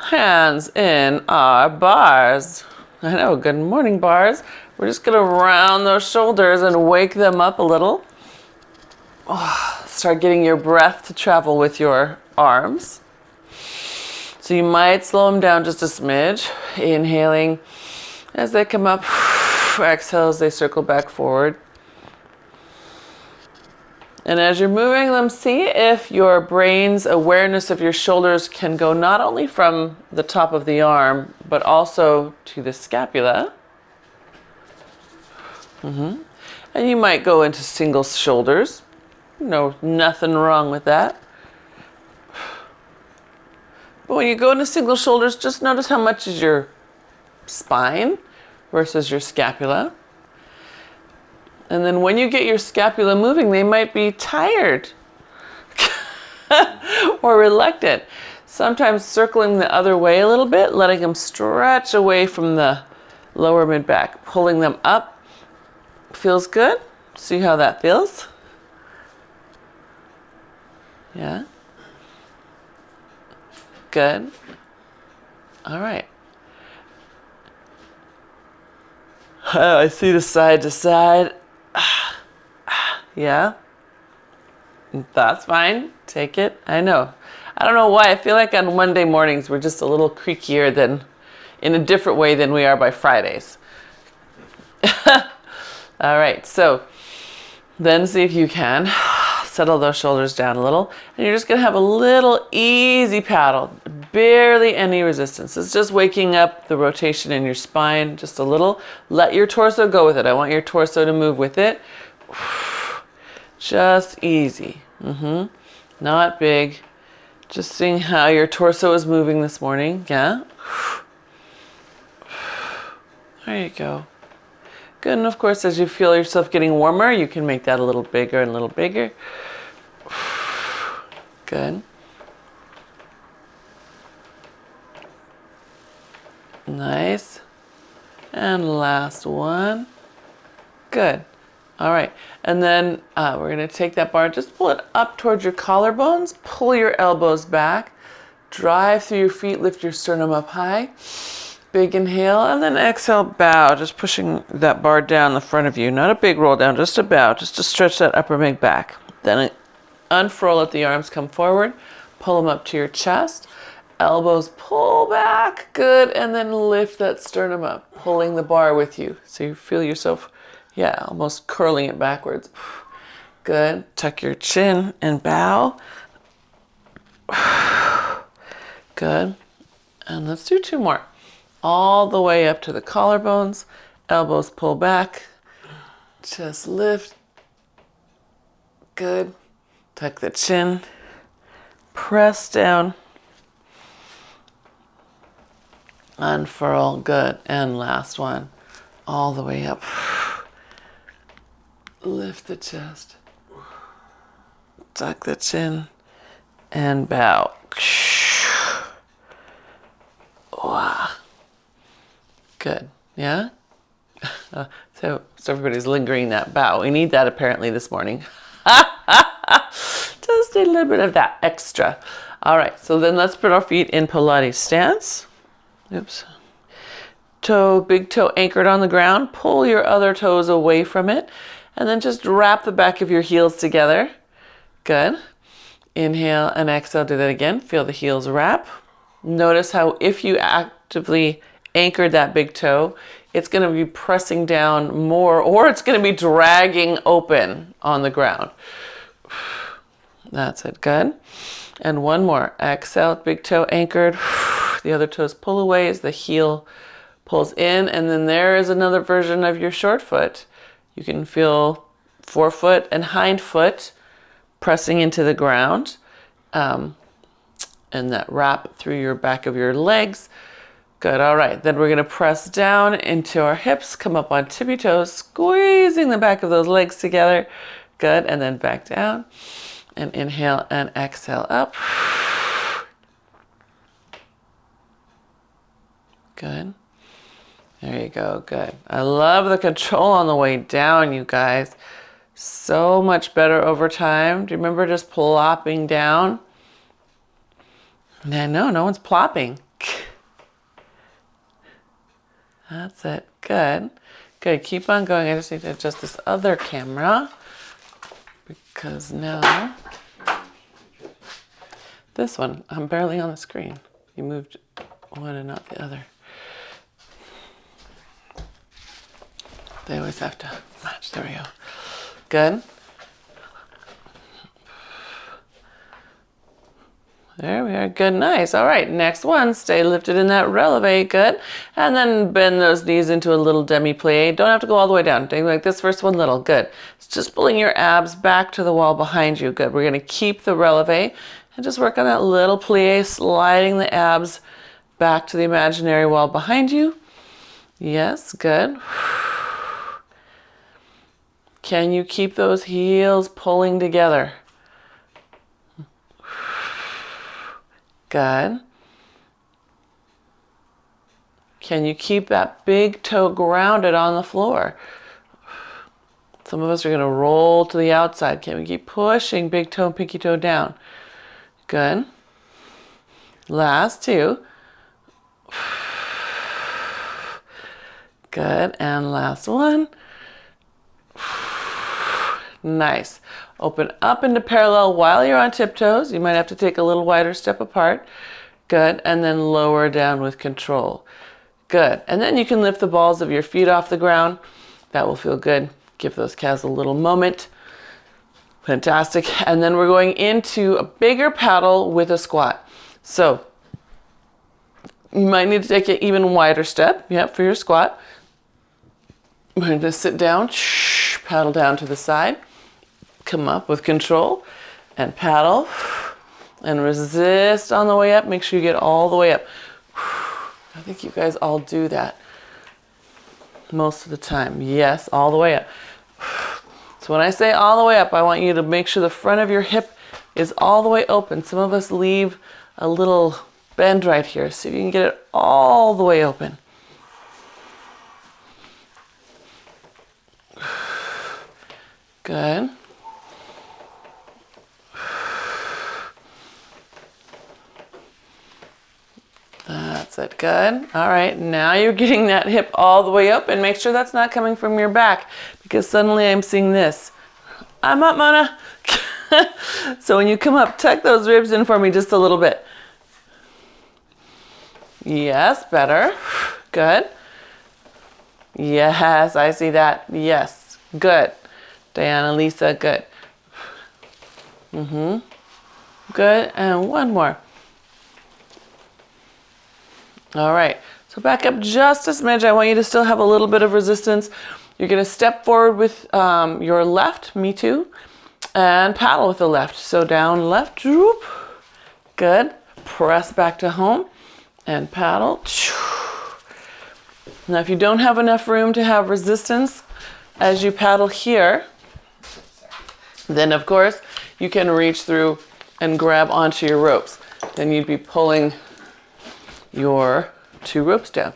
hands in our bars. I know, good morning bars. We're just gonna round those shoulders and wake them up a little. Start getting your breath to travel with your arms. So you might slow them down just a smidge. Inhaling as they come up. Exhale as they circle back forward. And as you're moving them, see if your brain's awareness of your shoulders can go not only from the top of the arm, but also to the scapula. And you might go into single shoulders. No, nothing wrong with that. But when you go into single shoulders, just notice how much is your spine versus your scapula. And then when you get your scapula moving, they might be tired or reluctant. Sometimes circling the other way a little bit, letting them stretch away from the lower mid-back, pulling them up. Feels good? See how that feels? Yeah? Good. All right. I see the side to side. Yeah? That's fine. Take it. I know. I don't know why. I feel like on Monday mornings we're just a little creakier than, in a different way than we are by Fridays. All right. So then see if you can settle those shoulders down a little. And you're just going to have a little easy paddle. Barely any resistance. It's just waking up the rotation in your spine just a little. Let your torso go with it. I want your torso to move with it. Just easy. Not big. Just seeing how your torso is moving this morning. Yeah. There you go. Good. And of course, as you feel yourself getting warmer, you can make that a little bigger and a little bigger. Good. Nice. And last one. Good. All right. And then we're going to take that bar, just pull it up towards your collarbones, pull your elbows back, drive through your feet, lift your sternum up high. Big inhale, and then exhale, bow, just pushing that bar down the front of you. Not a big roll down, just a bow, just to stretch that upper mid back. Then unfurl, let the arms come forward, pull them up to your chest. Elbows pull back, good, and then lift that sternum up, pulling the bar with you. So you feel yourself, almost curling it backwards. Good. Tuck your chin and bow. Good. And let's do two more. All the way up to the collarbones, elbows pull back, chest lift. Good. Tuck the chin, press down. Unfurl, good. And last one, all the way up. Lift the chest. Tuck the chin and bow. Wow. Good. Yeah? So everybody's lingering that bow. We need that apparently this morning. Just a little bit of that extra. All right. So then let's put our feet in Pilates stance. Oops. Big toe anchored on the ground. Pull your other toes away from it. And then just wrap the back of your heels together. Good. Inhale and exhale. Do that again. Feel the heels wrap. Notice how if you actively anchored that big toe, it's going to be pressing down more, or it's going to be dragging open on the ground. That's it. Good. And one more. Exhale, big toe anchored. The other toes pull away as the heel pulls in. And then there is another version of your short foot. You can feel forefoot and hind foot pressing into the ground. And that wrap through your back of your legs. Good. All right. Then we're going to press down into our hips, come up on tippy toes, squeezing the back of those legs together. Good. And then back down. And inhale and exhale up. Good. There you go. Good. I love the control on the way down, you guys. So much better over time. Do you remember just plopping down? I know, no one's plopping. That's it. Good. Good. Keep on going. I just need to adjust this other camera because now this one, I'm barely on the screen. You moved one and not the other. They always have to match. There we go. Good. There we are. Good. Nice. All right. Next one. Stay lifted in that releve. Good. And then bend those knees into a little demi-plie. Don't have to go all the way down. Do like this first one little. Good. It's just pulling your abs back to the wall behind you. Good. We're going to keep the releve and just work on that little plie, sliding the abs back to the imaginary wall behind you. Yes. Good. Can you keep those heels pulling together? Good. Can you keep that big toe grounded on the floor? Some of us are going to roll to the outside. Can we keep pushing big toe and pinky toe down? Good. Last two. Good. And last one. Nice. Open up into parallel while you're on tiptoes. You might have to take a little wider step apart. Good. And then lower down with control. Good. And then you can lift the balls of your feet off the ground. That will feel good. Give those calves a little moment. Fantastic. And then we're going into a bigger paddle with a squat. So you might need to take an even wider step. Yep, for your squat. We're going to sit down, paddle down to the side. Come up with control and paddle and resist on the way up. Make sure you get all the way up. I think you guys all do that most of the time. Yes, all the way up. So when I say all the way up, I want you to make sure the front of your hip is all the way open. Some of us leave a little bend right here. See if you can get it all the way open. Good. That's it. Good. All right. Now you're getting that hip all the way up and make sure that's not coming from your back because suddenly I'm seeing this. I'm up, Mona. So when you come up, tuck those ribs in for me just a little bit. Yes, better. Good. Yes, I see that. Yes. Good. Diana, Lisa, good. Good. And one more. All right. So back up just a smidge. I want you to still have a little bit of resistance. You're going to step forward with your left, me too, and paddle with the left. So down, left, droop. Good. Press back to home and paddle. Now, if you don't have enough room to have resistance as you paddle here, then of course you can reach through and grab onto your ropes. Then you'd be pulling your two ropes down.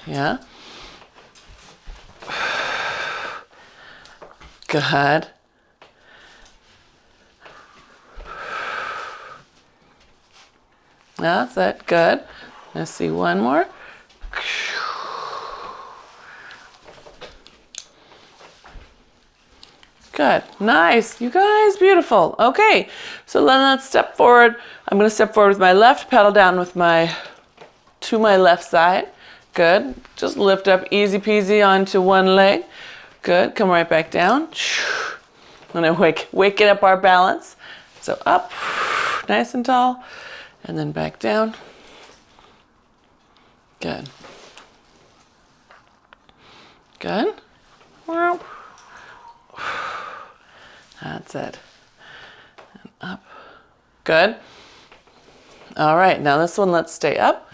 Yeah. Good. That's it. Good. Let's see one more. Good. Nice. You guys, beautiful. Okay. So then let's step forward. I'm going to step forward with my left, paddle down with to my left side. Good. Just lift up easy peasy onto one leg. Good. Come right back down. I'm going to waking up our balance. So up, nice and tall, and then back down. Good. Good. That's it. And up. Good. All right, now this one, let's stay up.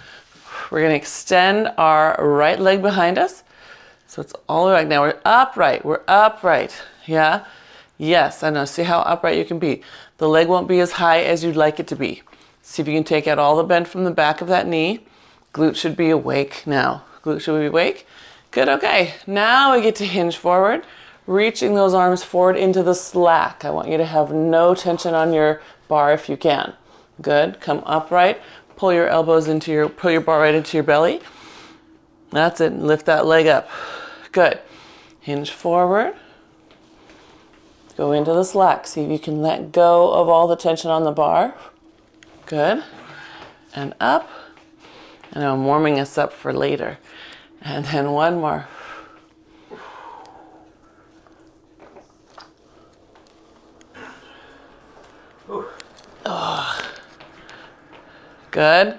We're going to extend our right leg behind us. So it's all the way back. Now we're upright. We're upright. Yeah? Yes, I know. See how upright you can be. The leg won't be as high as you'd like it to be. See if you can take out all the bend from the back of that knee. Glute should be awake now. Glute should be awake. Good, okay. Now we get to hinge forward, reaching those arms forward into the slack. I want you to have no tension on your bar if you can. Good, come upright, pull your elbows into your, pull your bar right into your belly. That's it, lift that leg up. Good. Hinge forward. Go into the slack. See if you can let go of all the tension on the bar. Good. And up. And I'm warming us up for later. And then one more. Oh. Good.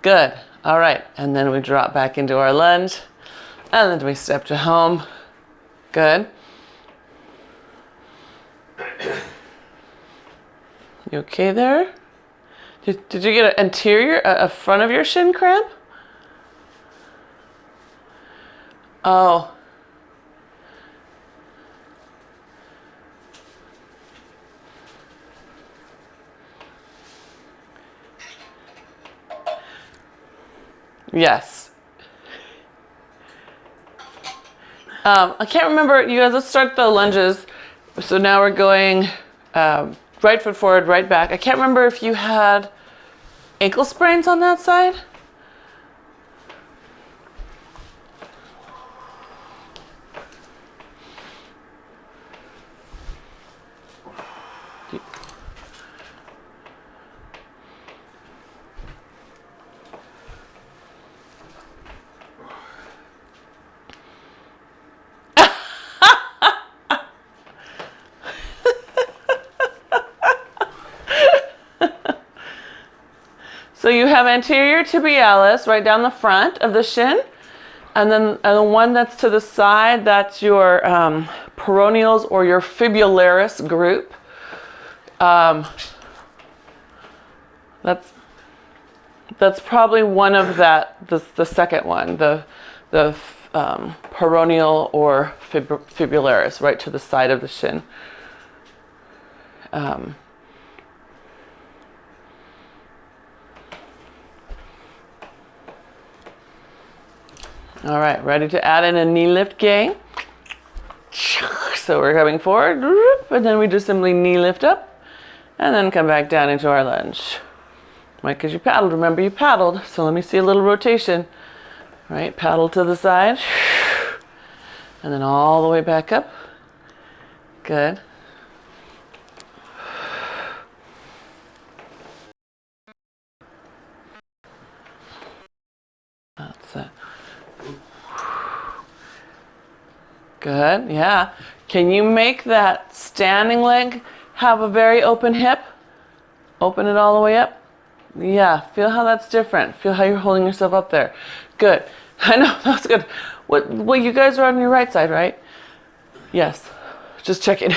Good. All right. And then we drop back into our lunge. And then we step to home. Good. You okay there? Did you get an anterior, a front of your shin cramp? Oh. Yes. I can't remember, you guys, let's start the lunges. So now we're going right foot forward, right back. I can't remember if you had ankle sprains on that side. So you have anterior tibialis right down the front of the shin, and then the one that's to the side, that's your peroneals or your fibularis group. That's probably one of the second one, the peroneal or fibularis, right to the side of the shin. All right, ready to add in a knee lift, gang? So we're coming forward, and then we just simply knee lift up, and then come back down into our lunge. Right, because you paddled, remember you paddled, so let me see a little rotation. Right, paddle to the side, and then all the way back up. Good. That's it. Good, yeah. Can you make that standing leg have a very open hip? Open it all the way up. Yeah, feel how that's different. Feel how you're holding yourself up there. Good. I know, that's good. Well, you guys are on your right side, right? Yes. Just checking.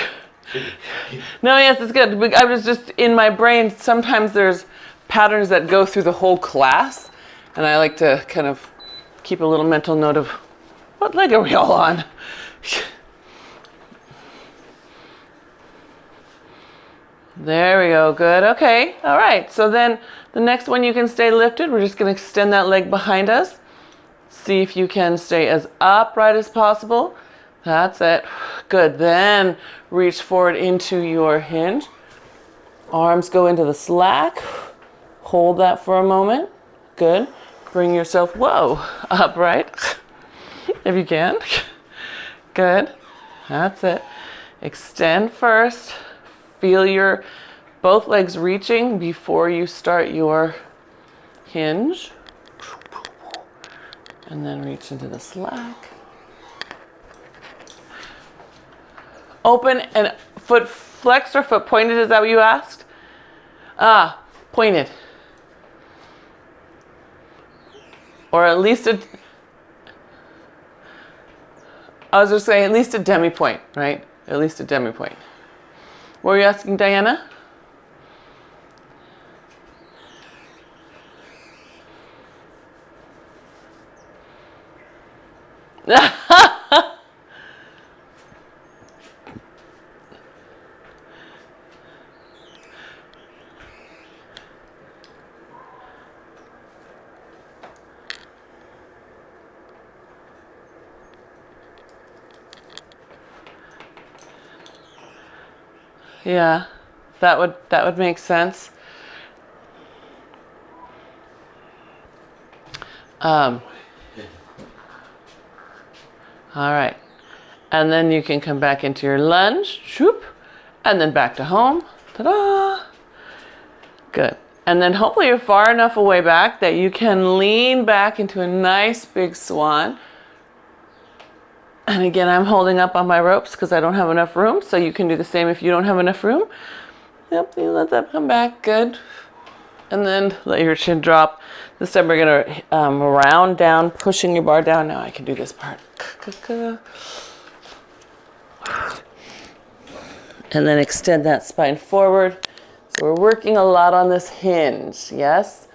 No, yes, it's good. I was just, in my brain, sometimes there's patterns that go through the whole class, and I like to kind of keep a little mental note of what leg are we all on? There we go, good, okay, all right. So then the next one you can stay lifted. We're just gonna extend that leg behind us. See if you can stay as upright as possible. That's it, good. Then reach forward into your hinge. Arms go into the slack. Hold that for a moment, good. Bring yourself, whoa, upright, if you can. Good, that's it. Extend first. Feel your both legs reaching before you start your hinge. And then reach into the slack. Open and foot flexed or foot pointed, is that what you asked? Ah, pointed. Or at least I was just saying at least a demi point, right? At least a demi point. What were you asking, Diana? Yeah, that would make sense. All right. And then you can come back into your lunge, shoop, and then back to home. Ta-da! Good. And then hopefully you're far enough away back that you can lean back into a nice big swan. And again, I'm holding up on my ropes because I don't have enough room, so you can do the same if you don't have enough room. Yep, you let that come back, good. And then let your chin drop. This time we're gonna round down, pushing your bar down. Now I can do this part. And then extend that spine forward. So we're working a lot on this hinge, yes?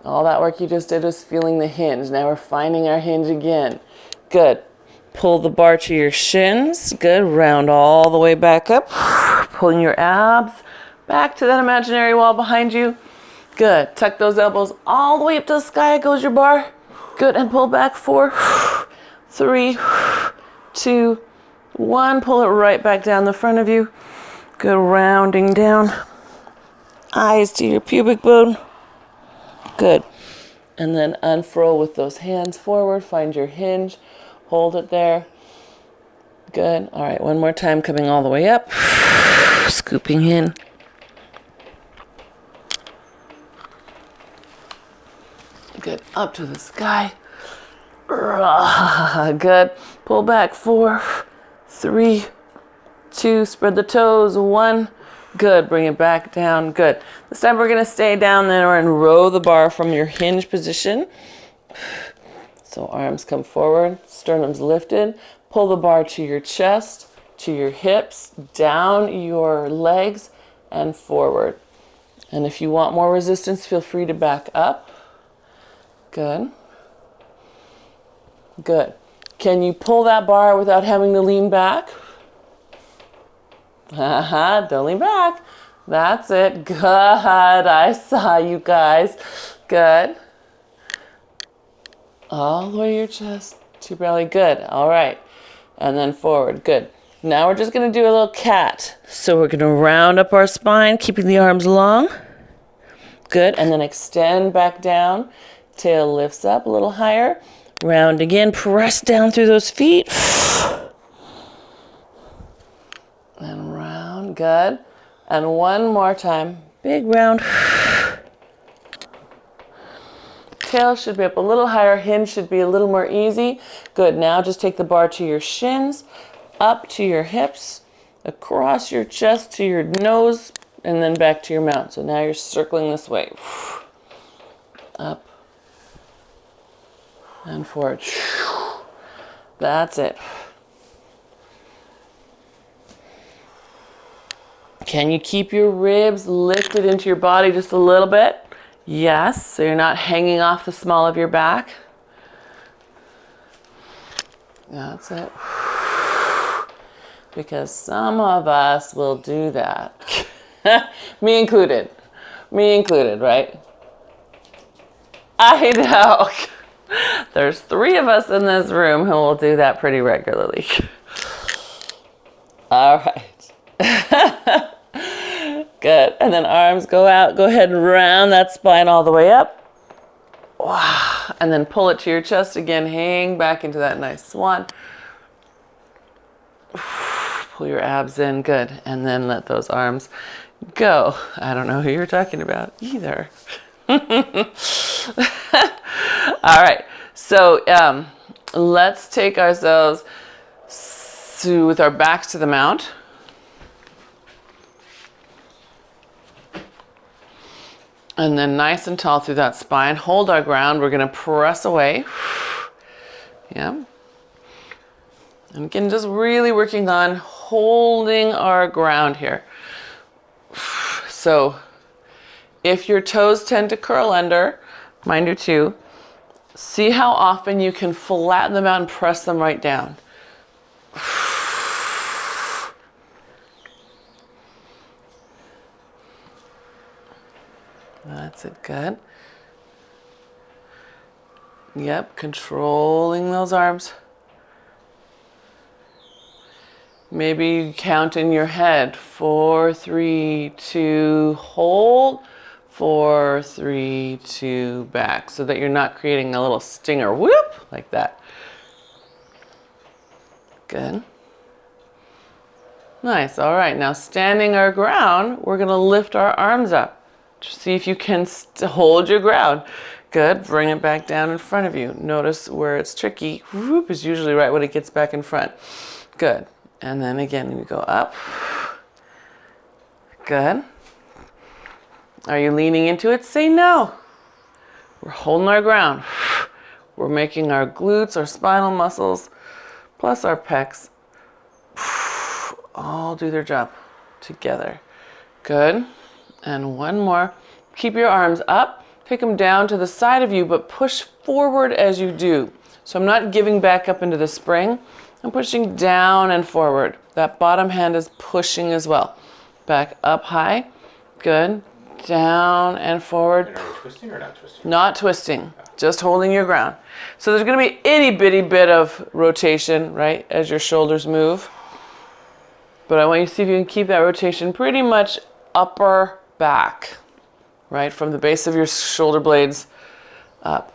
All that work you just did was feeling the hinge. Now we're finding our hinge again. Good. Pull the bar to your shins. Good. Round all the way back up. Pulling your abs back to that imaginary wall behind you. Good. Tuck those elbows all the way up to the sky. Goes your bar. Good. And pull back. 4, 3, 2, 1. Pull it right back down the front of you. Good. Rounding down. Eyes to your pubic bone. Good. And then unfurl with those hands forward. Find your hinge. Hold it there. Good. All right. One more time. Coming all the way up. Scooping in. Good. Up to the sky. Good. Pull back. 4, 3, 2. Spread the toes. 1. Good. Bring it back down. Good. This time we're going to stay down there and row the bar from your hinge position. So arms come forward, sternum's lifted. Pull the bar to your chest, to your hips, down your legs, and forward. And if you want more resistance, feel free to back up. Good. Good. Can you pull that bar without having to lean back? Don't lean back. That's it. Good. I saw you guys. Good. All the way to your chest, to your belly. Good. All right. And then forward. Good. Now we're just going to do a little cat. So we're going to round up our spine, keeping the arms long. Good. And then extend back down. Tail lifts up a little higher. Round again. Press down through those feet. And round. Good. And one more time. Big round. Tail should be up a little higher. Hinge should be a little more easy. Good. Now just take the bar to your shins, up to your hips, across your chest to your nose, and then back to your mount. So now you're circling this way. Up and forward. That's it. Can you keep your ribs lifted into your body just a little bit? Yes, so you're not hanging off the small of your back. That's it. Because some of us will do that. Me included. Me included, right? I know. There's 3 of us in this room who will do that pretty regularly. All right. Good. And then arms go out. Go ahead and round that spine all the way up. Wow. And then pull it to your chest again. Hang back into that nice swan. Pull your abs in. Good. And then let those arms go. I don't know who you're talking about either. All right. So let's take ourselves with our backs to the mount. And then nice and tall through that spine. Hold our ground. We're going to press away. Yeah. And again, just really working on holding our ground here. So if your toes tend to curl under, mine do too, see how often you can flatten them out and press them right down. That's it, good. Yep, controlling those arms. Maybe you count in your head, 4, 3, 2, hold, 4, 3, 2, back, so that you're not creating a little stinger whoop like that. Good. Nice. All right, now standing our ground, we're going to lift our arms up. Just see if you can hold your ground. Good. Bring it back down in front of you. Notice where it's tricky. Whoop is usually right when it gets back in front. Good. And then again, we go up. Good. Are you leaning into it? Say no. We're holding our ground. We're making our glutes, our spinal muscles, plus our pecs all do their job together. Good. And one more. Keep your arms up. Take them down to the side of you, but push forward as you do. So I'm not giving back up into the spring. I'm pushing down and forward. That bottom hand is pushing as well. Back up high. Good. Down and forward. And are we twisting or not twisting? Not twisting. Just holding your ground. So there's going to be itty bitty bit of rotation, right, as your shoulders move. But I want you to see if you can keep that rotation pretty much upper back, right, from the base of your shoulder blades up.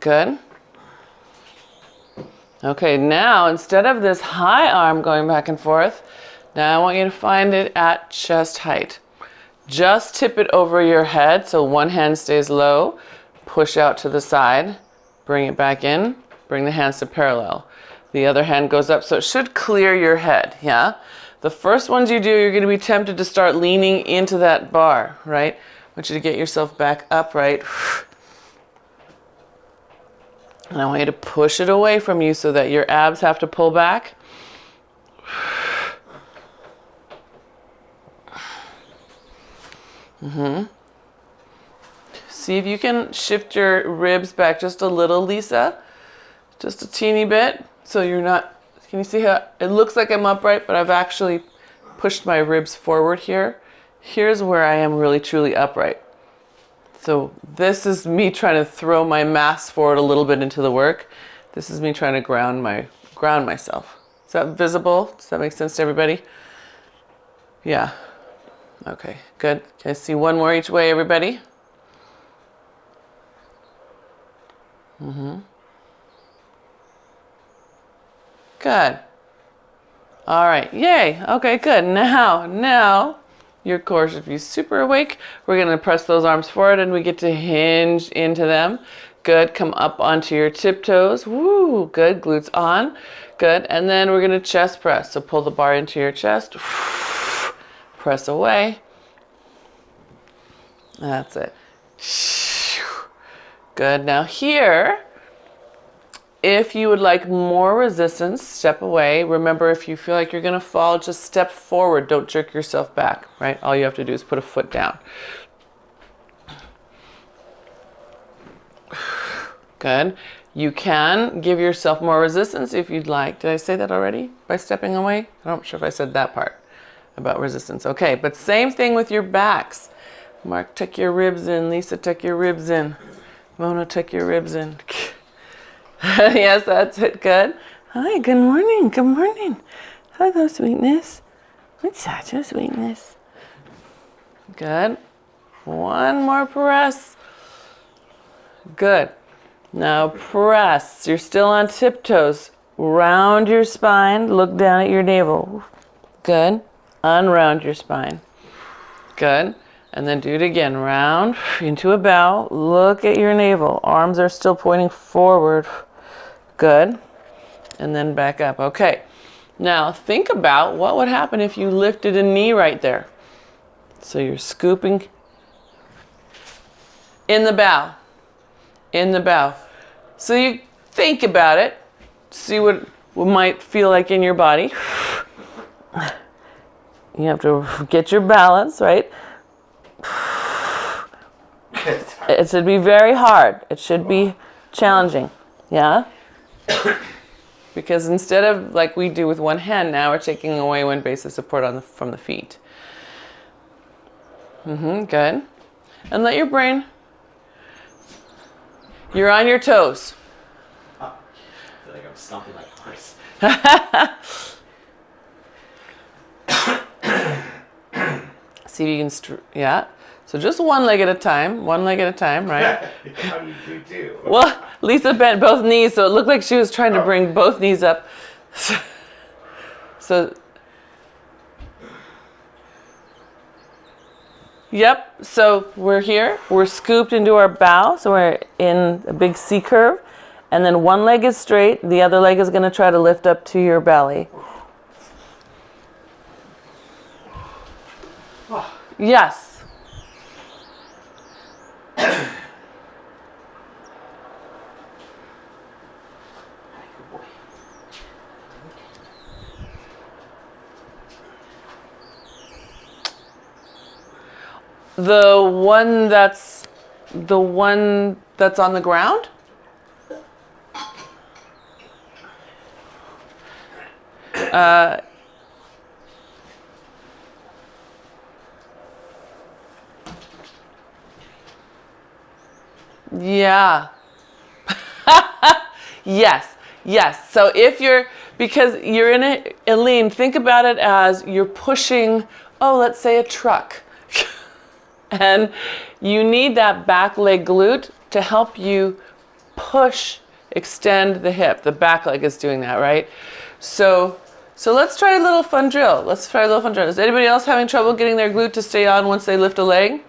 Good. Okay, now instead of this high arm going back and forth, now I want you to find it at chest height. Just tip it over your head so one hand stays low. Push out to the side. Bring it back in. Bring the hands to parallel. The other hand goes up so it should clear your head, yeah? The first ones you do, you're going to be tempted to start leaning into that bar, right? I want you to get yourself back upright. And I want you to push it away from you so that your abs have to pull back. See if you can shift your ribs back just a little, Lisa. Just a teeny bit. So you're not, can you see how it looks like I'm upright, but I've actually pushed my ribs forward here. Here's where I am really truly upright. So this is me trying to throw my mass forward a little bit into the work. This is me trying to ground myself. Is that visible? Does that make sense to everybody? Yeah. Okay, good. Can I see one more each way, everybody? Good. All right, yay. Okay, good. Now your core should be super awake. We're gonna press those arms forward and we get to hinge into them. Good, come up onto your tiptoes. Woo, good, glutes on. Good, and then we're gonna chest press. So pull the bar into your chest. Press away. That's it. Good, now here, if you would like more resistance, step away. Remember, if you feel like you're gonna fall, just step forward. Don't jerk yourself back, right? All you have to do is put a foot down. Good. You can give yourself more resistance if you'd like. Did I say that already? By stepping away? I'm not sure if I said that part about resistance. Okay, but same thing with your backs. Mark, tuck your ribs in. Lisa, tuck your ribs in. Mona, tuck your ribs in. Yes, that's it. Good. Hi, good morning. Good morning. Hello, sweetness. What's that, your sweetness? Good. One more press. Good. Now press. You're still on tiptoes. Round your spine. Look down at your navel. Good. Unround your spine. Good. And then do it again. Round into a bow. Look at your navel. Arms are still pointing forward. Good. And then back up. Okay. Now think about what would happen if you lifted a knee right there. So you're scooping in the bow. In the bow. So you think about it. See what might feel like in your body. You have to get your balance, right? It should be very hard. It should be challenging. Yeah? Because instead of like we do with one hand, now we're taking away one base of support from the feet. Good. And let your brain, you're on your toes. Oh, I feel like I'm stomping like a horse. So So just one leg at a time, right? How do you do two? Well, Lisa bent both knees, so it looked like she was trying to bring both knees up. So, yep, so we're here. We're scooped into our bow, so we're in a big C curve. And then one leg is straight, the other leg is going to try to lift up to your belly. Yes. The one that's on the ground? Yeah. Yes. So if because you're in it, Eileen, think about it as you're pushing, let's say a truck. And you need that back leg glute to help you extend the hip. The back leg is doing that, right? So let's try a little fun drill. Is anybody else having trouble getting their glute to stay on once they lift a leg?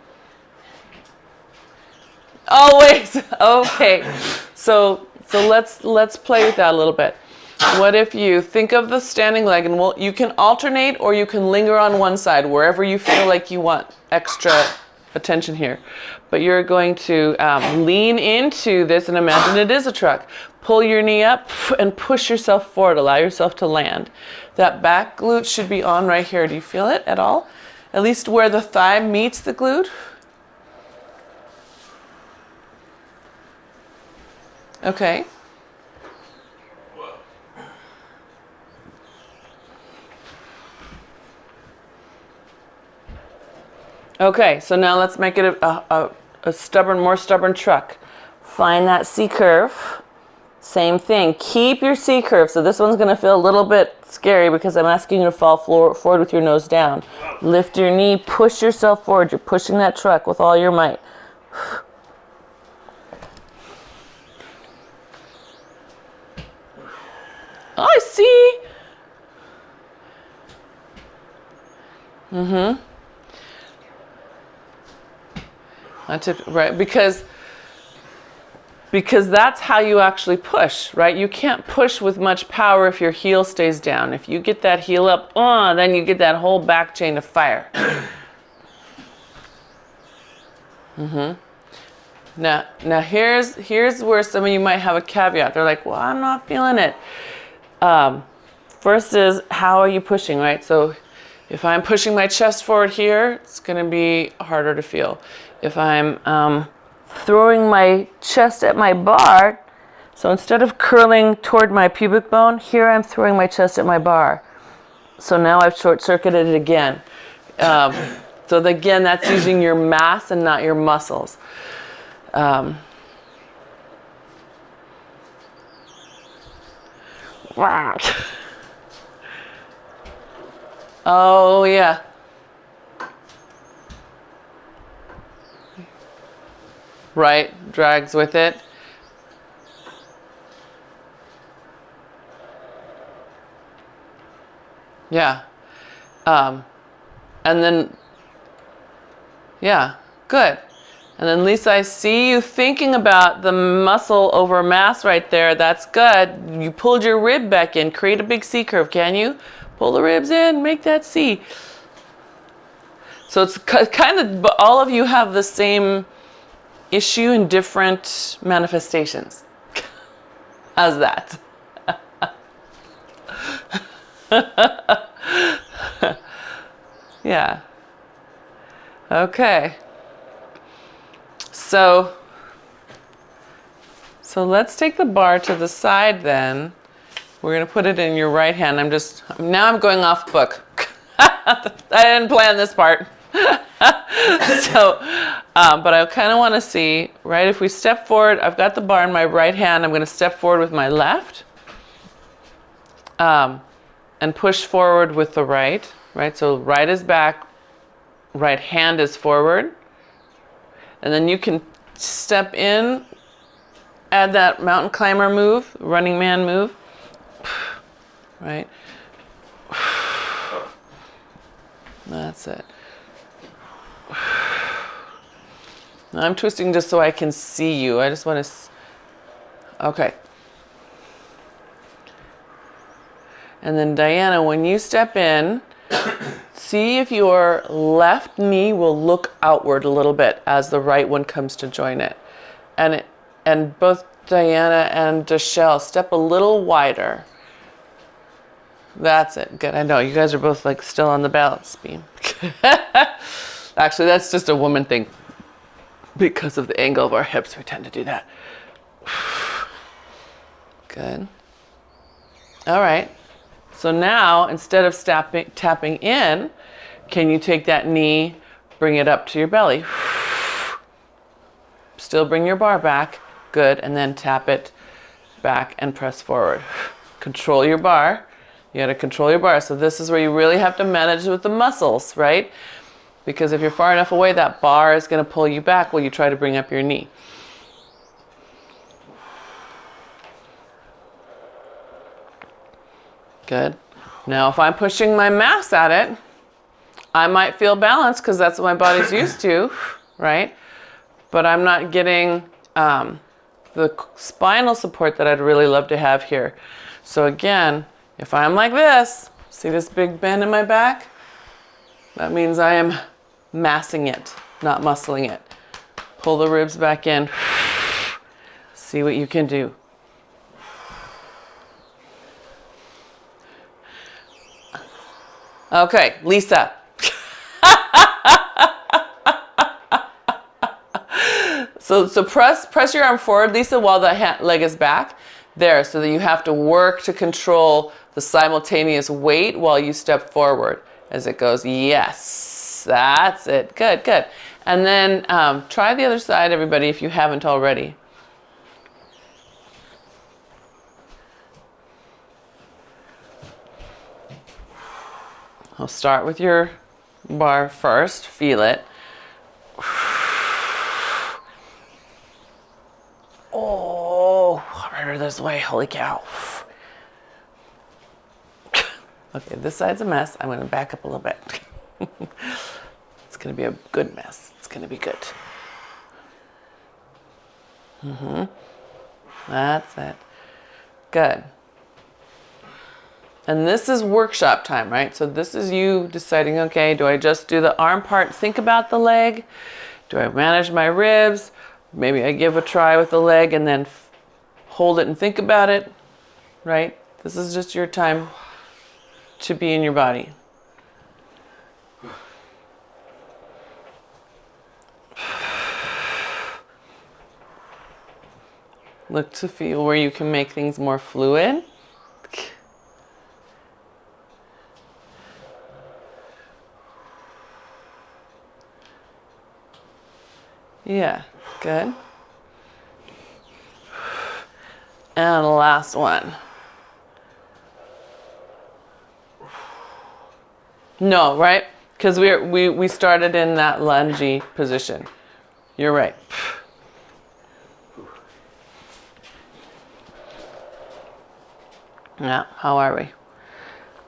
Always. Okay. So let's play with that a little bit. What if you think of the standing leg, and you can alternate or you can linger on one side wherever you feel like you want extra attention here. But you're going to lean into this and imagine it is a truck. Pull your knee up and push yourself forward. Allow yourself to land. That back glute should be on right here. Do you feel it at all? At least where the thigh meets the glute? Okay. Okay, so now let's make it a more stubborn truck. Find that C curve. Same thing. Keep your C curve. So this one's going to feel a little bit scary because I'm asking you to fall forward with your nose down. Lift your knee. Push yourself forward. You're pushing that truck with all your might. Oh, I see. That's it, right? Because that's how you actually push, right? You can't push with much power if your heel stays down. If you get that heel up, then you get that whole back chain of fire. Now here's where some of you might have a caveat. They're like, well, I'm not feeling it. First is, how are you pushing, right? So if I'm pushing my chest forward here, it's going to be harder to feel. If I'm throwing my chest at my bar, so instead of curling toward my pubic bone, here I'm throwing my chest at my bar. So now I've short-circuited it again. So again, that's using your mass and not your muscles. Oh, yeah. Right, drags with it. Yeah. And then, yeah, good. And then Lisa, I see you thinking about the muscle over mass right there. That's good. You pulled your rib back in. Create a big C curve, can you? Pull the ribs in, make that C. So it's kind of, all of you have the same issue in different manifestations. How's that? Yeah. Okay. So let's take the bar to the side then. We're going to put it in your right hand. Now I'm going off book. I didn't plan this part. But I kind of want to see, right, if we step forward, I've got the bar in my right hand. I'm going to step forward with my left and push forward with the right, right? So right is back, right hand is forward, And then you can step in, add that mountain climber move, running man move, right? That's it. Now I'm twisting just so I can see you. I just want to, okay. And then Diana, when you step in, see if your left knee will look outward a little bit as the right one comes to join it. And both Diana and Deshelle, step a little wider. That's it. Good. I know you guys are both like still on the balance beam. Actually, that's just a woman thing. Because of the angle of our hips, we tend to do that. Good. All right. So now, instead of tapping in, can you take that knee, bring it up to your belly? Still bring your bar back. Good. And then tap it back and press forward. Control your bar. You got to control your bar. So this is where you really have to manage with the muscles, right? Because if you're far enough away, that bar is going to pull you back while you try to bring up your knee. Good. Now, if I'm pushing my mass at it, I might feel balanced because that's what my body's used to, right? But I'm not getting the spinal support that I'd really love to have here. So again, if I'm like this, see this big bend in my back? That means I am massing it, not muscling it. Pull the ribs back in. See what you can do. Okay, Lisa. So press your arm forward, Lisa, while the leg is back. There, so that you have to work to control the simultaneous weight while you step forward as it goes. Yes, that's it. Good, good. And then try the other side, everybody, if you haven't already. I'll start with your bar first. Feel it. Oh, harder this way. Holy cow. Okay, this side's a mess. I'm going to back up a little bit. It's going to be a good mess. It's going to be good. That's it. Good. And this is workshop time, right? So this is you deciding, okay, do I just do the arm part, think about the leg? Do I manage my ribs? Maybe I give a try with the leg and then hold it and think about it, right? This is just your time to be in your body. Look to feel where you can make things more fluid. Yeah, good. And the last one. No, right? Because we started in that lungy position. You're right. Yeah, how are we?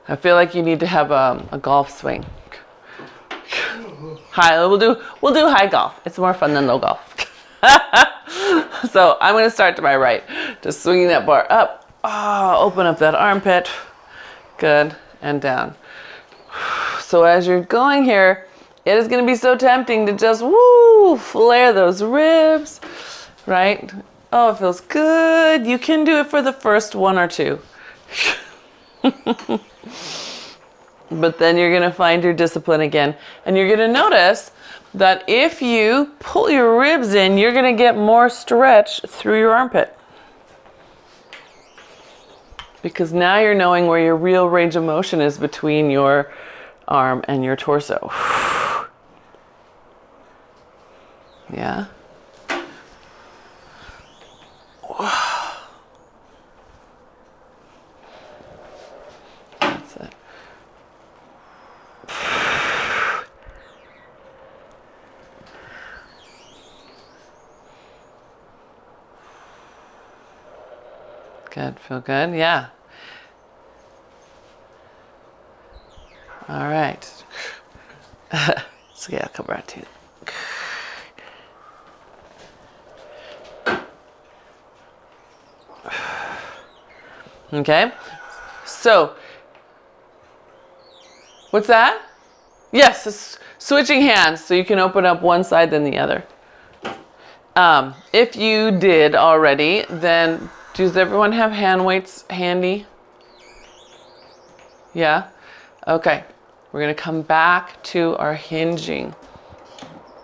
I feel like you need to have a golf swing. High, we'll do high golf. It's more fun than low golf. So I'm going to start to my right, just swinging that bar up. Open up that armpit. Good, and down. So as you're going here, it is going to be so tempting to just flare those ribs, right? Oh, it feels good. You can do it for the first one or two. But then you're going to find your discipline again. And you're going to notice that if you pull your ribs in, you're going to get more stretch through your armpit. Because now you're knowing where your real range of motion is between your arm and your torso. Yeah? That's it. Good. Feel good? Yeah. All right. So yeah, come around to you. Okay. So, what's that? Yes, it's switching hands so you can open up one side then the other. If you did already, then does everyone have hand weights handy? Yeah? Okay. We're going to come back to our hinging.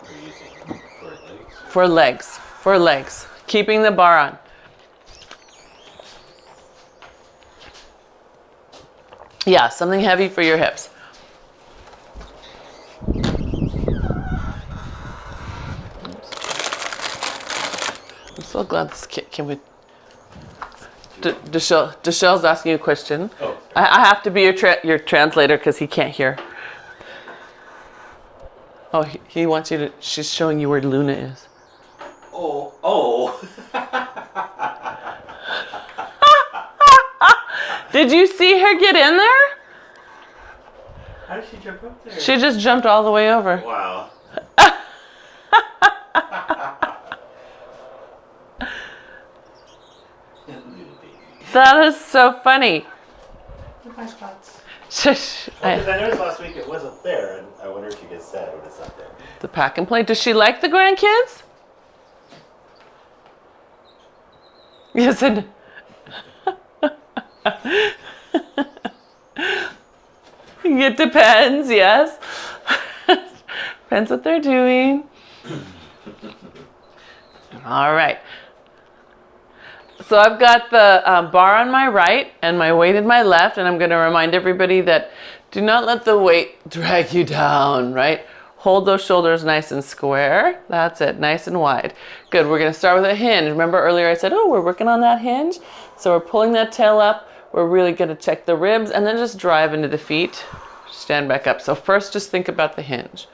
Are you using for legs? For legs. For legs. Keeping the bar on. Yeah, something heavy for your hips. I'm so glad this kid can we. Deshelle's asking you a question. Oh. I have to be your translator because he can't hear. Oh, he wants you to. She's showing you where Luna is. Oh. Did you see her get in there? How did she jump up there? She just jumped all the way over. Wow. That is so funny. My spots. Shush. Because I noticed last week it wasn't there, and I wonder if she gets sad when it's not there. The pack and play. Does she like the grandkids? Yes, and it depends. Yes, depends what they're doing. All right. So I've got the bar on my right and my weight in my left, and I'm going to remind everybody that do not let the weight drag you down, right? Hold those shoulders nice and square. That's it, nice and wide. Good, we're going to start with a hinge. Remember earlier I said, oh, we're working on that hinge? So we're pulling that tail up. We're really going to check the ribs and then just drive into the feet. Stand back up. So first just think about the hinge.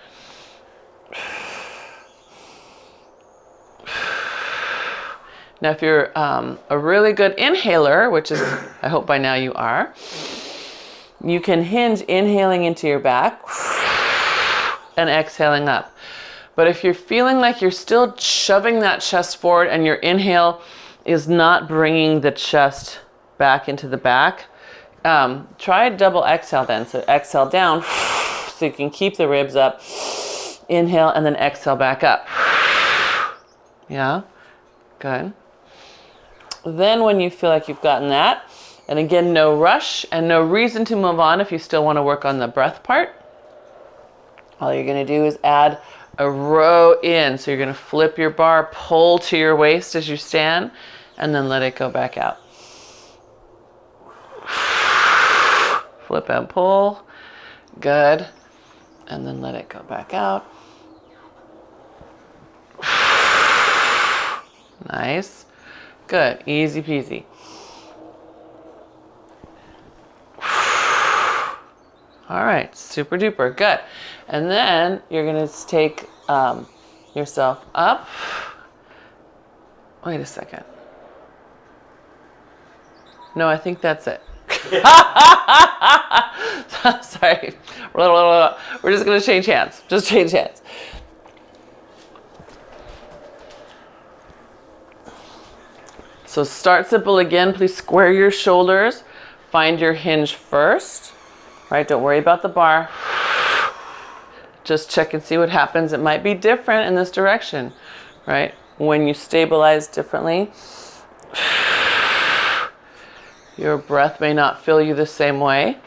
Now, if you're a really good inhaler, which is, I hope by now you are, you can hinge inhaling into your back and exhaling up. But if you're feeling like you're still shoving that chest forward and your inhale is not bringing the chest back into the back, try a double exhale then. So exhale down so you can keep the ribs up. Inhale and then exhale back up. Yeah, good. Then when you feel like you've gotten that, and again, no rush and no reason to move on if you still want to work on the breath part, all you're going to do is add a row in. So you're going to flip your bar, pull to your waist as you stand, and then let it go back out. Flip and pull. Good. And then let it go back out. Nice. Good. Easy peasy. All right. Super duper. Good. And then you're going to take yourself up. Wait a second. No, I think that's it. Sorry. We're just going to change hands. Just change hands. So start simple again. Please square your shoulders. Find your hinge first. Right? Don't worry about the bar. Just check and see what happens. It might be different in this direction, right? When you stabilize differently, your breath may not fill you the same way.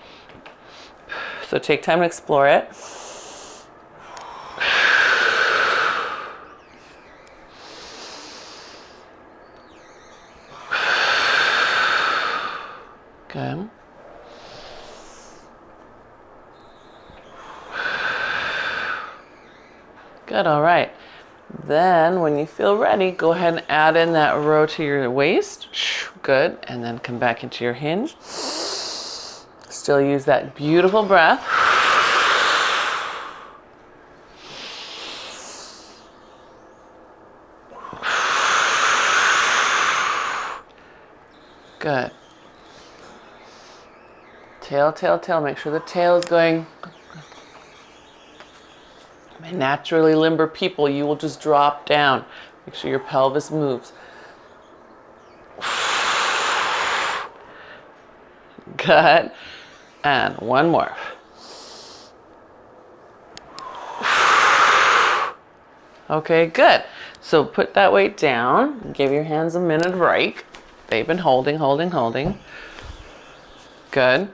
So take time to explore it. Good. Good, all right. Then when you feel ready, go ahead and add in that row to your waist. Good, and then come back into your hinge. Still use that beautiful breath. Good. Tail, tail, tail. Make sure the tail is going. Naturally limber people, you will just drop down. Make sure your pelvis moves. Good. And one more. Okay, good. So put that weight down. Give your hands a minute break. They've been holding, holding, holding. Good.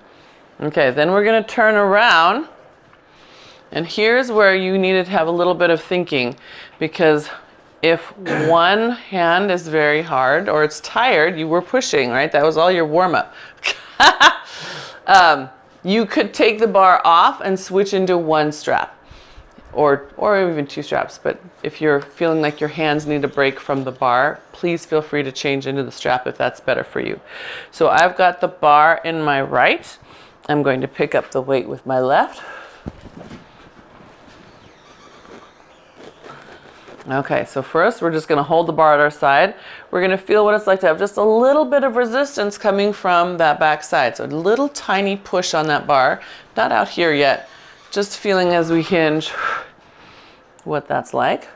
Okay, then we're going to turn around. And here's where you need to have a little bit of thinking, because if one hand is very hard or it's tired, you were pushing, right? That was all your warm-up. You could take the bar off and switch into one strap or even two straps. But if you're feeling like your hands need a break from the bar, please feel free to change into the strap if that's better for you. So I've got the bar in my right. I'm going to pick up the weight with my left. Okay, so first we're just going to hold the bar at our side. We're going to feel what it's like to have just a little bit of resistance coming from that back side. So a little tiny push on that bar. Not out here yet. Just feeling as we hinge what that's like.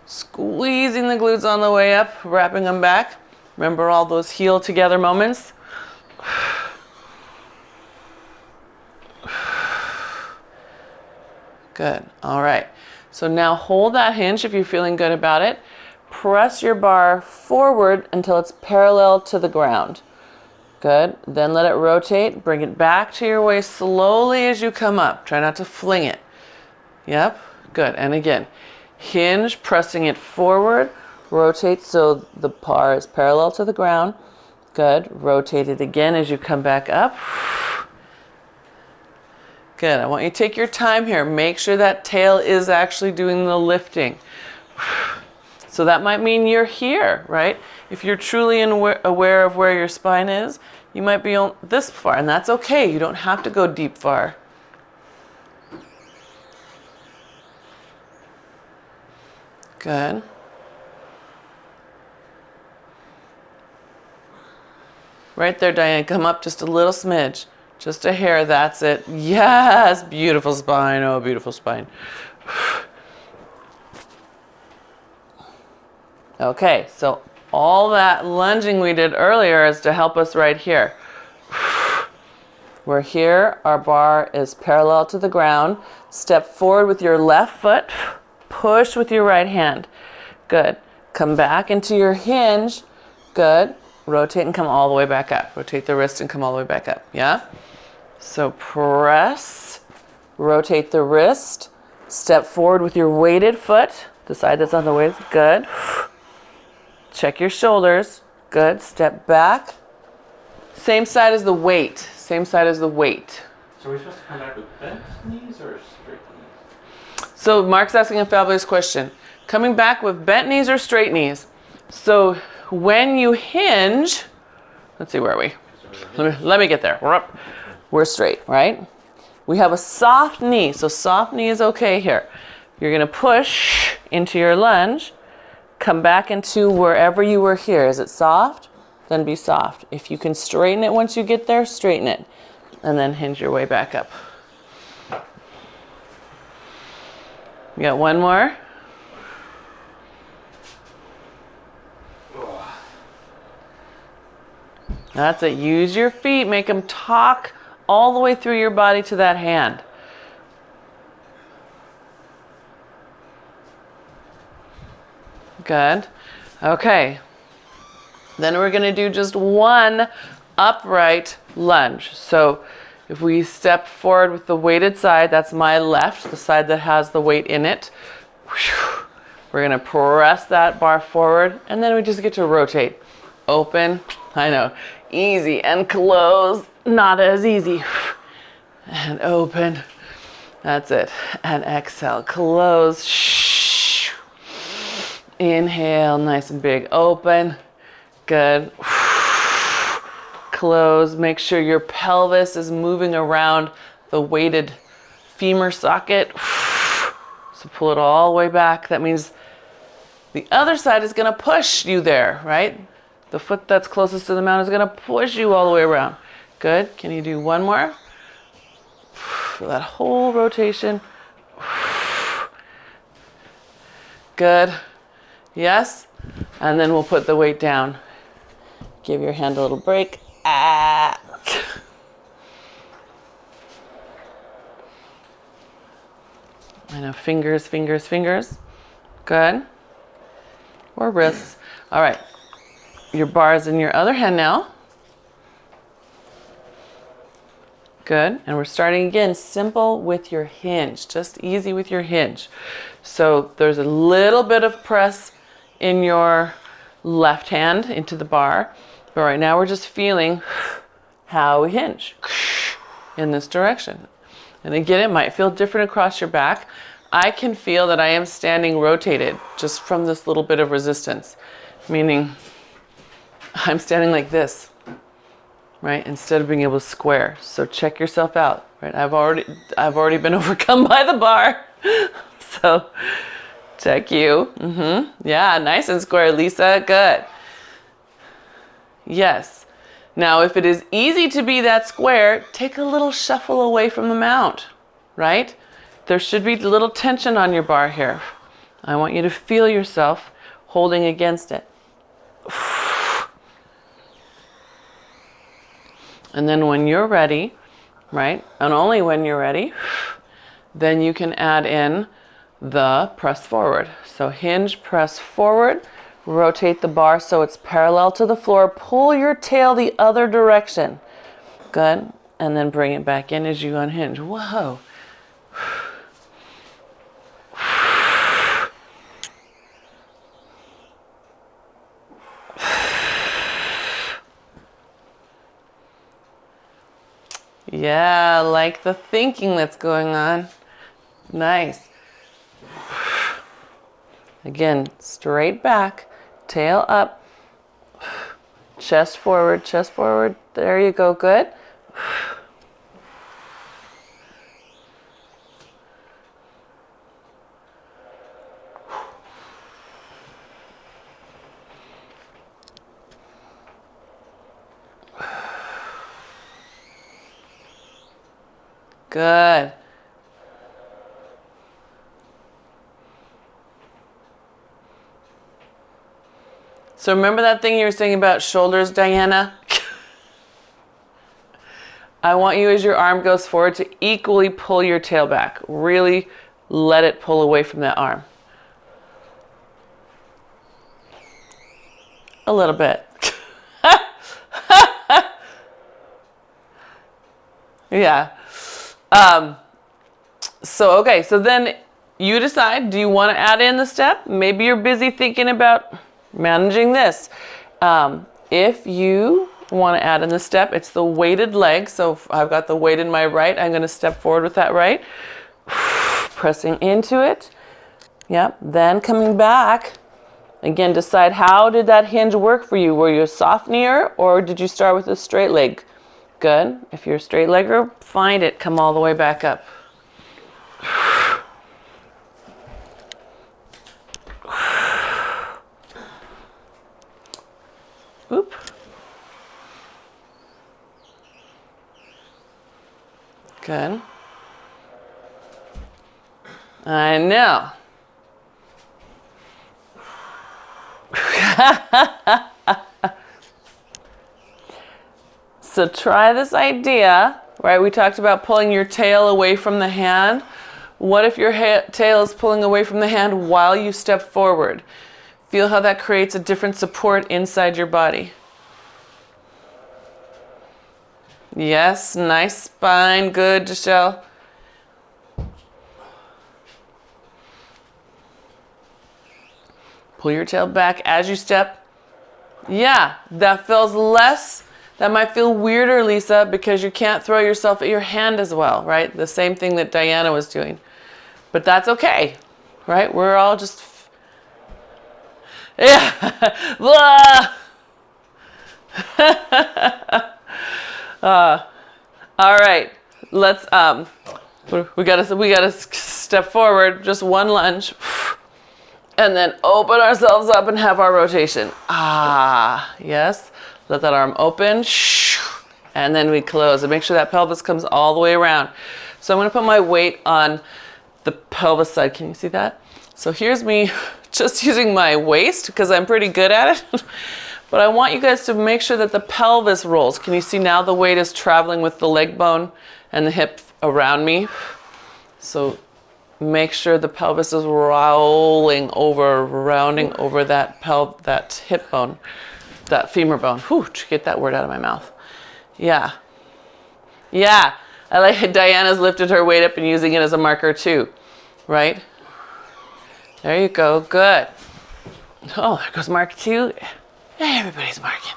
Squeezing the glutes on the way up, wrapping them back. Remember all those heel together moments? Good. All right. So now hold that hinge if you're feeling good about it. Press your bar forward until it's parallel to the ground. Good. Then let it rotate. Bring it back to your waist slowly as you come up. Try not to fling it. Yep. Good. And again, hinge, pressing it forward. Rotate so the bar is parallel to the ground. Good. Rotate it again as you come back up. Good. I want you to take your time here. Make sure that tail is actually doing the lifting. So that might mean you're here, right? If you're truly aware of where your spine is, you might be on this far, and that's okay. You don't have to go deep far. Good. Right there, Diane. Come up just a little smidge. Just a hair, that's it. Yes, beautiful spine. Oh, beautiful spine. Okay, so all that lunging we did earlier is to help us right here. We're here, our bar is parallel to the ground. Step forward with your left foot, push with your right hand. Good. Come back into your hinge. Good. Rotate and come all the way back up. Rotate the wrist and come all the way back up. Yeah? So press, rotate the wrist, step forward with your weighted foot, the side that's on the waist. Good. Check your shoulders. Good. Step back. Same side as the weight. Same side as the weight. So are we supposed to come back with bent knees or straight knees? So Mark's asking a fabulous question. Coming back with bent knees or straight knees? So when you hinge, let's see, where are we? Let me get there. We're up. We're straight, right? We have a soft knee, so soft knee is okay here. You're going to push into your lunge, come back into wherever you were here. Is it soft? Then be soft. If you can straighten it once you get there, straighten it. And then hinge your way back up. You got one more? That's it. Use your feet. Make them talk all the way through your body to that hand. Good. Okay. Then we're going to do just one upright lunge. So if we step forward with the weighted side, that's my left, the side that has the weight in it. We're going to press that bar forward, and then we just get to rotate. Open. I know. Easy. And close. Not as easy. And open. That's it. And exhale. Close. Inhale. Nice and big. Open. Good. Close. Make sure your pelvis is moving around the weighted femur socket. So pull it all the way back. That means the other side is going to push you there, right? The foot that's closest to the mountain is going to push you all the way around. Good. Can you do one more? That whole rotation. Good. Yes. And then we'll put the weight down. Give your hand a little break. Ah. I know, fingers, fingers, fingers. Good. Or wrists. All right. Your bar is in your other hand now. Good. And we're starting again, simple with your hinge, just easy with your hinge. So there's a little bit of press in your left hand into the bar. But right now we're just feeling how we hinge in this direction. And again, it might feel different across your back. I can feel that I am standing rotated just from this little bit of resistance, meaning I'm standing like this, right? Instead of being able to square. So check yourself out, right? I've already been overcome by the bar. So check you. Yeah, nice and square, Lisa. Good. Yes. Now, if it is easy to be that square, take a little shuffle away from the mount, right? There should be a little tension on your bar here. I want you to feel yourself holding against it. And then when you're ready, right, and only when you're ready, then you can add in the press forward. So hinge, press forward, rotate the bar so it's parallel to the floor, pull your tail the other direction. Good. And then bring it back in as you unhinge. Whoa. Yeah, like the thinking that's going on. Nice. Again, straight back, tail up, chest forward, chest forward. There you go, good. Good. So remember that thing you were saying about shoulders, Diana? I want you, as your arm goes forward, to equally pull your tail back. Really let it pull away from that arm. A little bit. Yeah. Okay, so then you decide, do you want to add in the step? Maybe you're busy thinking about managing this. If you want to add in the step, it's the weighted leg. So if I've got the weight in my right, I'm going to step forward with that right. Pressing into it. Yep. Then coming back. Again, decide, how did that hinge work for you? Were you a soft kneer or did you start with a straight leg? Good. If you're a straight legger, find it. Come all the way back up. Oop. Good. I know. So try this idea, right? We talked about pulling your tail away from the hand. What if your tail is pulling away from the hand while you step forward? Feel how that creates a different support inside your body. Yes, nice spine. Good, Giselle. Pull your tail back as you step. Yeah, that feels less. That might feel weirder, Lisa, because you can't throw yourself at your hand as well, right? The same thing that Diana was doing. But that's okay, right? We're all just... Yeah. All right. Let's we gotta step forward. Just one lunge. And then open ourselves up and have our rotation. Ah, yes. Let that arm open. And then we close and make sure that pelvis comes all the way around. So I'm gonna put my weight on the pelvis side. Can you see that? So here's me just using my waist because I'm pretty good at it. But I want you guys to make sure that the pelvis rolls. Can you see now the weight is traveling with the leg bone and the hip around me? So make sure the pelvis is rolling over, rounding over that hip bone, that femur bone. Whew, get that word out of my mouth. Yeah. Yeah. I like it. Diana's lifted her weight up and using it as a marker too, right? There you go. Good. Oh, there goes mark 2. Everybody's marking.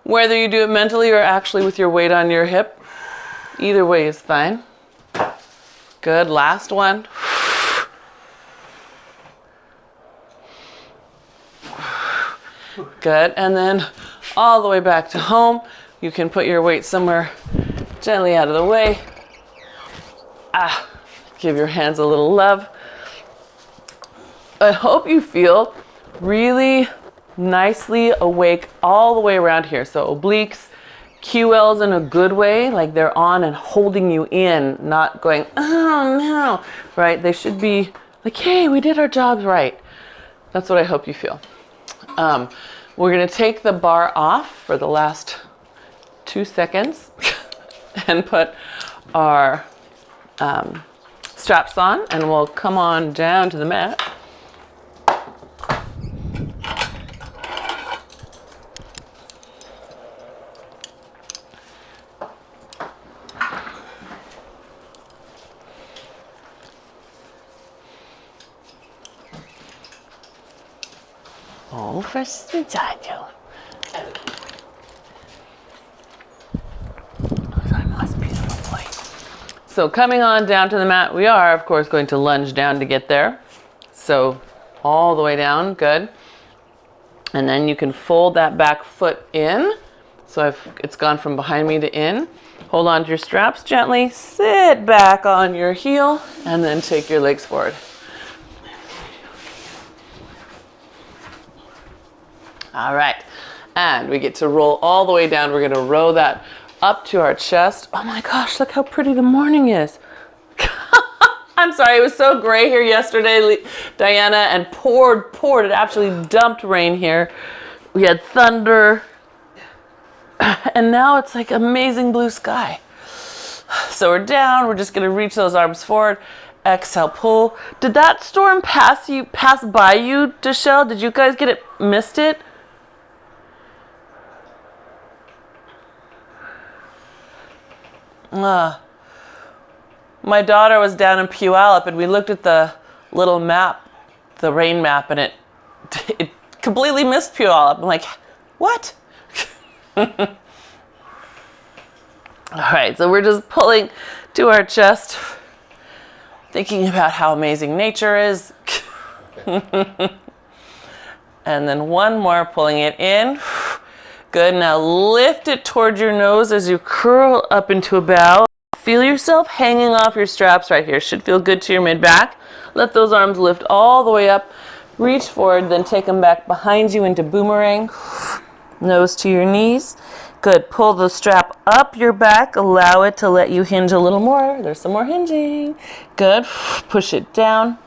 Whether you do it mentally or actually with your weight on your hip, either way is fine. Good. Last one. Good. And then all the way back to home. You can put your weight somewhere gently out of the way. Give your hands a little love. I hope you feel really nicely awake all the way around here. So obliques, QLs in a good way, like they're on and holding you in, not going, oh no, right? They should be like, hey, we did our jobs right. That's what I hope you feel. We're gonna take the bar off for the last 2 seconds and put our straps on, and we'll come on down to the mat. Oh, first we died, Joe. So coming on down to the mat, we are, of course, going to lunge down to get there. So all the way down, good. And then you can fold that back foot in. So it's gone from behind me to in. Hold on to your straps gently, sit back on your heel, and then take your legs forward. All right, and we get to roll all the way down. We're gonna row that up to our chest. Oh my gosh, look how pretty the morning is. I'm sorry, it was so gray here yesterday, Diana, and poured, it actually dumped rain here. We had thunder, and now it's like amazing blue sky. So we're down, we're just gonna reach those arms forward. Exhale, pull. Did that storm pass by you, Deshelle? Did you guys missed it? My daughter was down in Puyallup and we looked at the little map, the rain map, and it completely missed Puyallup. I'm like, what? All right, so we're just pulling to our chest, thinking about how amazing nature is. And then one more, pulling it in. Good, now lift it towards your nose as you curl up into a bow. Feel yourself hanging off your straps right here. Should feel good to your mid-back. Let those arms lift all the way up. Reach forward, then take them back behind you into boomerang. Nose to your knees. Good, pull the strap up your back. Allow it to let you hinge a little more. There's some more hinging. Good, push it down,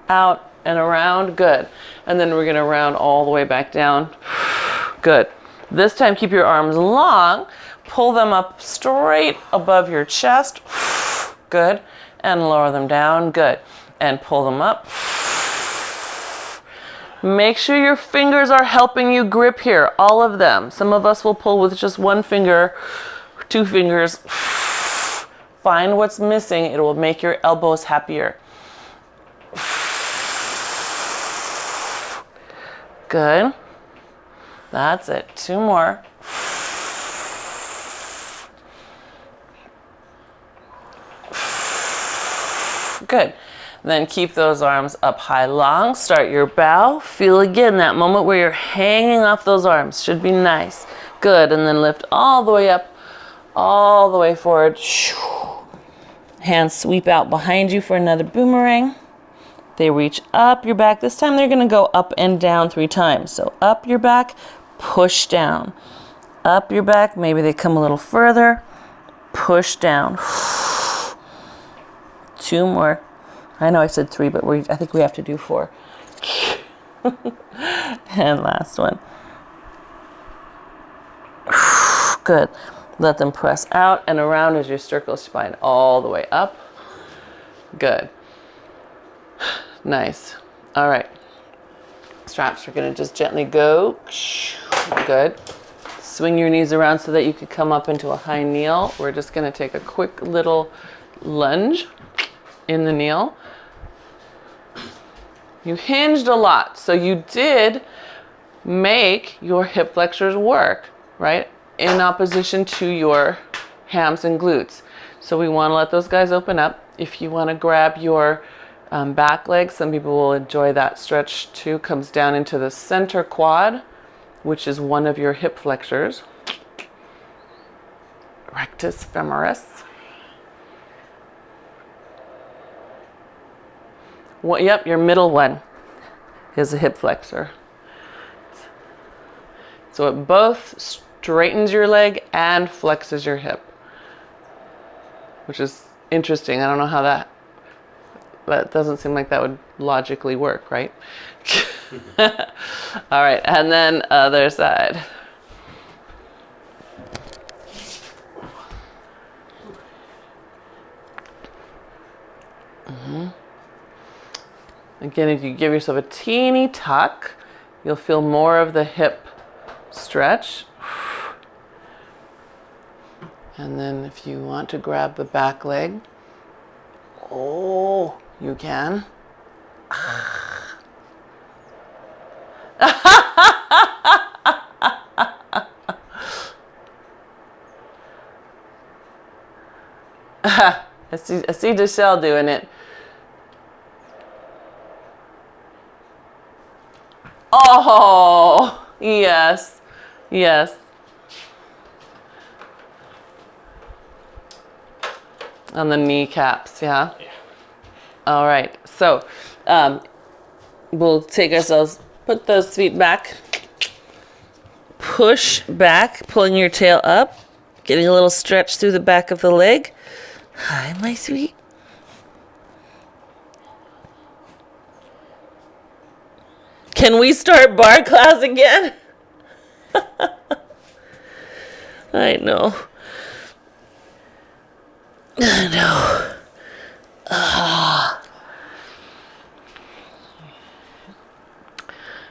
out, and around. Good. And then we're gonna round all the way back down. Good. This time, keep your arms long, pull them up straight above your chest, good, and lower them down, good, and pull them up. Make sure your fingers are helping you grip here, all of them. Some of us will pull with just one finger, 2 fingers. Find what's missing, it will make your elbows happier. Good. That's it. 2 more. Good. Then keep those arms up high long. Start your bow. Feel again that moment where you're hanging off those arms. Should be nice. Good. And then lift all the way up, all the way forward. Hands sweep out behind you for another boomerang. They reach up your back. This time they're going to go up and down 3 times. So up your back, push down. Up your back, maybe they come a little further, push down. 2 more. I know I said 3, but I think we have to do 4. And last one. Good. Let them press out and around as you circle spine all the way up. Good. Nice. All right. Straps are going to just gently go. Good. Swing your knees around so that you could come up into a high kneel. We're just going to take a quick little lunge in the kneel. You hinged a lot, so you did make your hip flexors work, right? In opposition to your hams and glutes. So we want to let those guys open up. If you want to grab your back leg, some people will enjoy that stretch too. Comes down into the center quad, which is one of your hip flexors. Rectus femoris. Well, yep, your middle one is a hip flexor. So it both straightens your leg and flexes your hip, which is interesting. I don't know how that doesn't seem like that would logically work, right? All right, and then other side. Again, if you give yourself a teeny tuck, you'll feel more of the hip stretch. And then if you want to grab the back leg, oh, you can. I see Deshelle doing it. Oh, yes, yes. On the kneecaps, yeah? Yeah. All right, so we'll take ourselves, put those feet back, push back, pulling your tail up, getting a little stretch through the back of the leg. Hi, my sweet. Can we start bar class again? I know. I know.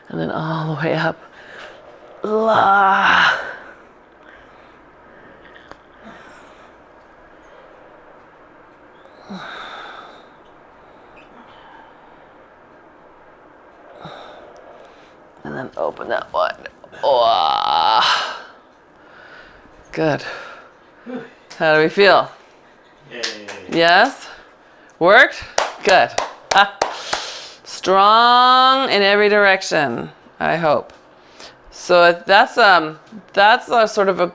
And then all the way up. And then open that one. Oh. Good. How do we feel? Yay. Yes? Worked? Good. Strong in every direction, I hope. So that's a sort of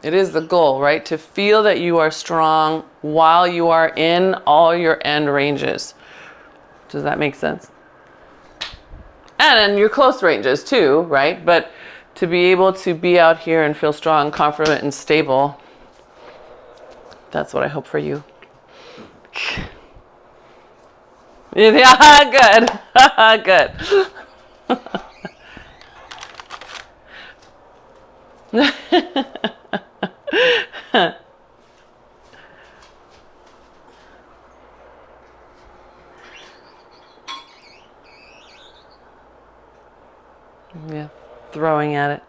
it is the goal, right? To feel that you are strong while you are in all your end ranges. Does that make sense? And in your close ranges too, right? But to be able to be out here and feel strong, confident, and stable, that's what I hope for you. Yeah, good. Good. Yeah, throwing at it.